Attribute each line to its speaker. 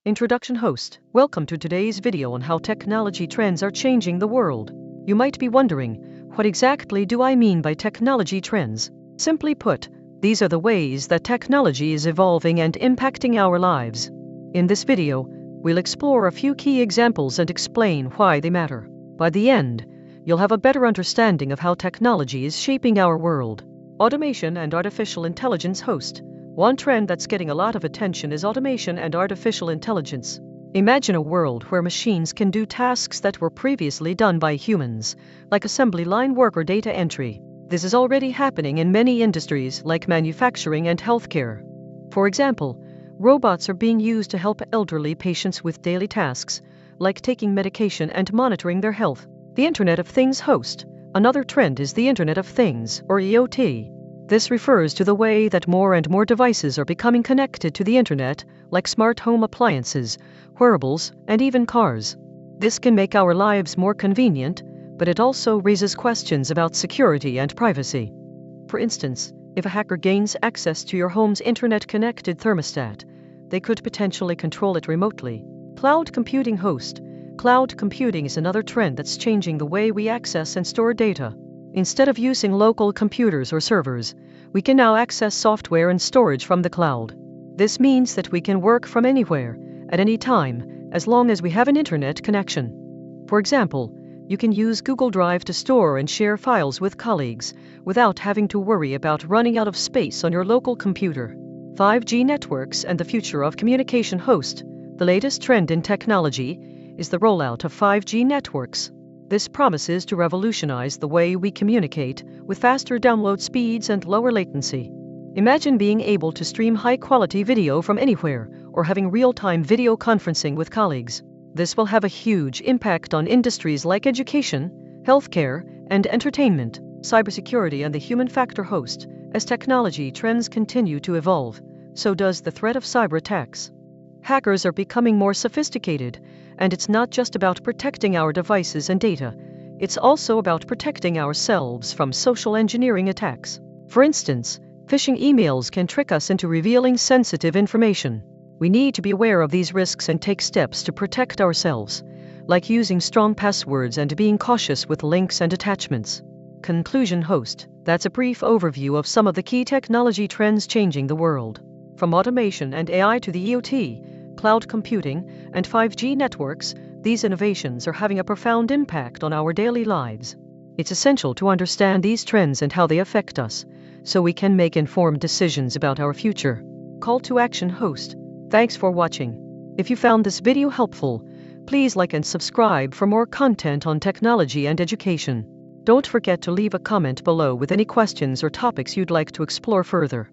Speaker 1: Introduction host. Welcome to today's video on how technology trends are changing the world. You might be wondering, what exactly do I mean by technology trends? Simply put, these are the ways that technology is evolving and impacting our lives. In this video, we'll explore a few key examples and explain why they matter. By the end, you'll have a better understanding of how technology is shaping our world. Automation and artificial intelligence host. One trend that's getting a lot of attention is automation and artificial intelligence. Imagine a world where machines can do tasks that were previously done by humans, like assembly line work or data entry. This is already happening in many industries like manufacturing and healthcare. For example, robots are being used to help elderly patients with daily tasks, like taking medication and monitoring their health. The Internet of Things host. Another trend is the Internet of Things, or IoT. This refers to the way that more and more devices are becoming connected to the internet, like smart home appliances, wearables, and even cars. This can make our lives more convenient, but it also raises questions about security and privacy. For instance, if a hacker gains access to your home's internet-connected thermostat, they could potentially control it remotely. Cloud computing host. Cloud computing is another trend that's changing the way we access and store data. Instead of using local computers or servers, we can now access software and storage from the cloud. This means that we can work from anywhere, at any time, as long as we have an internet connection. For example, you can use Google Drive to store and share files with colleagues, without having to worry about running out of space on your local computer. 5G networks and the future of communication host. The latest trend in technology is the rollout of 5G networks. This promises to revolutionize the way we communicate, with faster download speeds and lower latency. Imagine being able to stream high-quality video from anywhere, or having real-time video conferencing with colleagues. This will have a huge impact on industries like education, healthcare, and entertainment. Cybersecurity and the human factor host. As technology trends continue to evolve, so does the threat of cyber attacks. Hackers are becoming more sophisticated, and it's not just about protecting our devices and data, it's also about protecting ourselves from social engineering attacks. For instance, phishing emails can trick us into revealing sensitive information. We need to be aware of these risks and take steps to protect ourselves, like using strong passwords and being cautious with links and attachments. Conclusion host. That's a brief overview of some of the key technology trends changing the world. From automation and AI to the IoT, cloud computing, and 5G networks, these innovations are having a profound impact on our daily lives. It's essential to understand these trends and how they affect us, so we can make informed decisions about our future. Call to action host. Thanks for watching. If you found this video helpful, please like and subscribe for more content on technology and education. Don't forget to leave a comment below with any questions or topics you'd like to explore further.